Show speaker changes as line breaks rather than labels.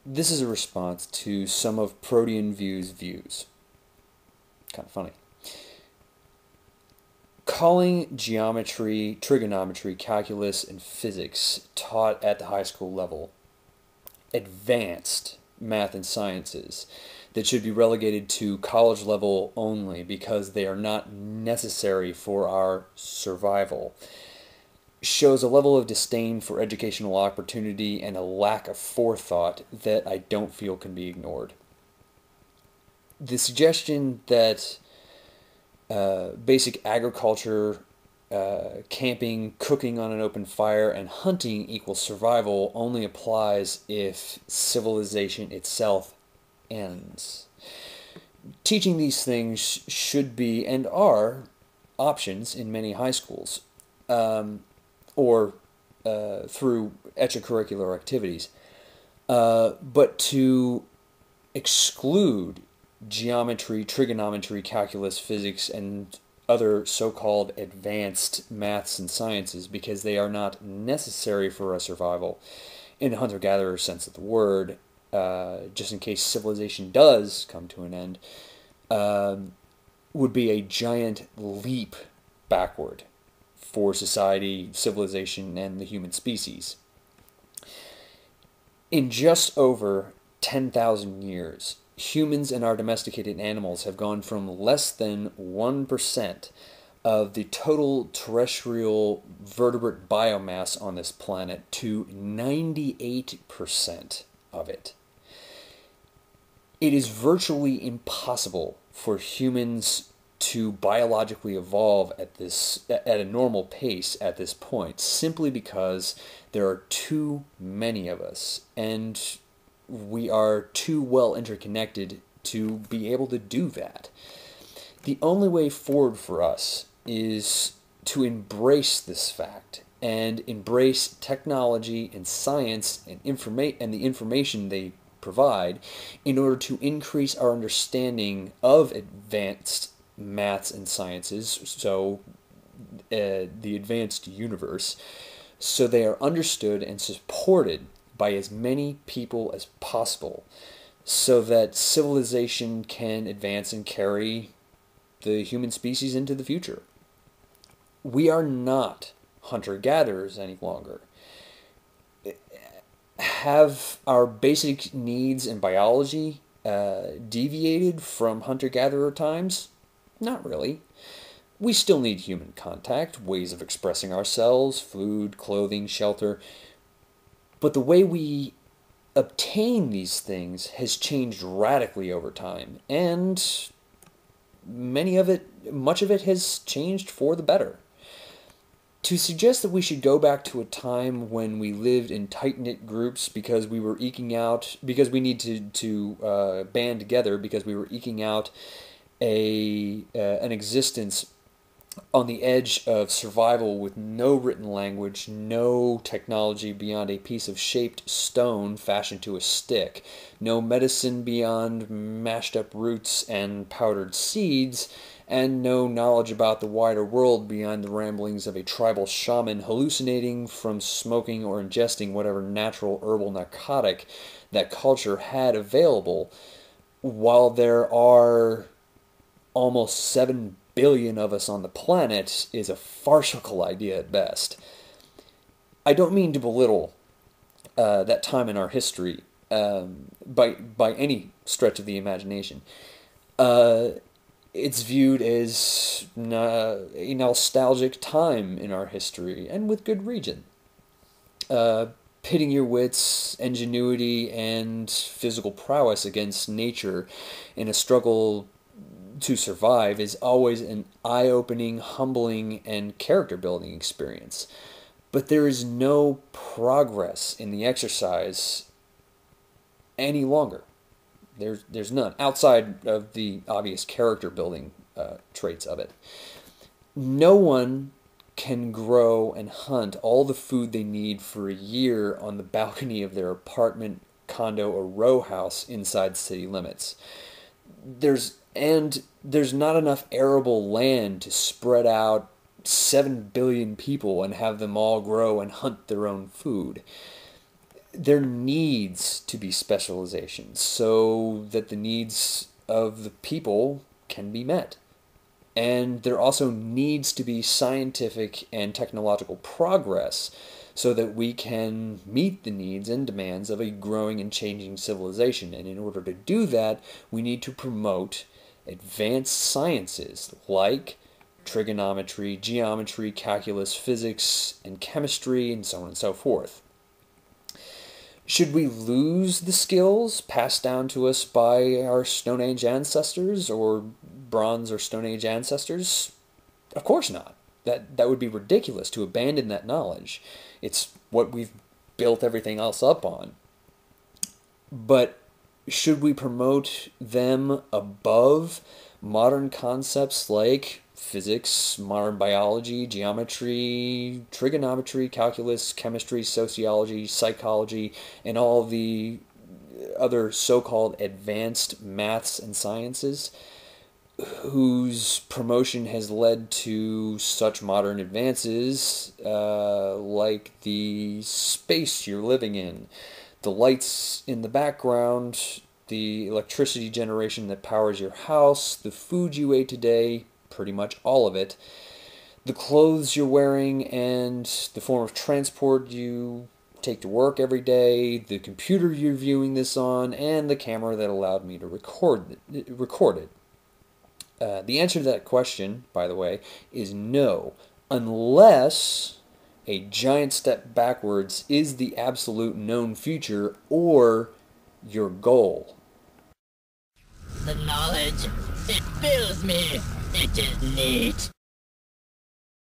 This is a response to some of Proteanview's views. Kind of funny. Calling geometry, trigonometry, calculus, and physics taught at the high school level advanced math and sciences that should be relegated to college level only because they are not necessary for our survival shows a level of disdain for educational opportunity and a lack of forethought that I don't feel can be ignored. The suggestion that basic agriculture, camping, cooking on an open fire, and hunting equals survival only applies if civilization itself ends. Teaching these things should be and are options in many high schools, or through extracurricular activities. But to exclude geometry, trigonometry, calculus, physics, and other so-called advanced maths and sciences because they are not necessary for our survival in the hunter-gatherer sense of the word, just in case civilization does come to an end, would be a giant leap backward for society, civilization, and the human species. In just over 10,000 years, humans and our domesticated animals have gone from less than 1% of the total terrestrial vertebrate biomass on this planet to 98% of it. It is virtually impossible for humans to biologically evolve at a normal pace at this point, simply because there are too many of us, and we are too well interconnected to be able to do that. The only way forward for us is to embrace this fact and embrace technology and science and the information they provide in order to increase our understanding of advanced maths and sciences, so the advanced universe, so they are understood and supported by as many people as possible, so that civilization can advance and carry the human species into the future. We are not hunter-gatherers any longer. Have our basic needs in biology deviated from hunter-gatherer times? Not really. We still need human contact, ways of expressing ourselves, food, clothing, shelter. But the way we obtain these things has changed radically over time, and much of it has changed for the better. To suggest that we should go back to a time when we lived in tight-knit groups because we were because we need to band together because we were eking out an existence on the edge of survival with no written language, no technology beyond a piece of shaped stone fashioned to a stick, no medicine beyond mashed up roots and powdered seeds, and no knowledge about the wider world beyond the ramblings of a tribal shaman hallucinating from smoking or ingesting whatever natural herbal narcotic that culture had available, while there are almost 7 billion of us on the planet is a farcical idea at best. I don't mean to belittle that time in our history by any stretch of the imagination. It's viewed as a nostalgic time in our history, and with good reason. Pitting your wits, ingenuity, and physical prowess against nature in a struggle to survive is always an eye-opening, humbling, and character-building experience. But there is no progress in the exercise any longer. There's none, outside of the obvious character-building traits of it. No one can grow and hunt all the food they need for a year on the balcony of their apartment, condo, or row house inside city limits. There's not enough arable land to spread out 7 billion people and have them all grow and hunt their own food. there needs to be specialization so that the needs of the people can be met. And there also needs to be scientific and technological progress so that we can meet the needs and demands of a growing and changing civilization. And in order to do that, we need to promote advanced sciences like trigonometry, geometry, calculus, physics, and chemistry, and so on and so forth. Should we lose the skills passed down to us by our Stone Age ancestors or Bronze or Stone Age ancestors? Of course not. That would be ridiculous to abandon that knowledge. It's what we've built everything else up on. But should we promote them above modern concepts like physics, modern biology, geometry, trigonometry, calculus, chemistry, sociology, psychology, and all the other so-called advanced maths and sciences whose promotion has led to such modern advances like the space you're living in, the lights in the background, the electricity generation that powers your house, the food you ate today, pretty much all of it, the clothes you're wearing and the form of transport you take to work every day, the computer you're viewing this on, and the camera that allowed me to record it. The answer to that question, by the way, is no, unless a giant step backwards is the absolute known future or your goal.
The knowledge, it fills me. It is neat.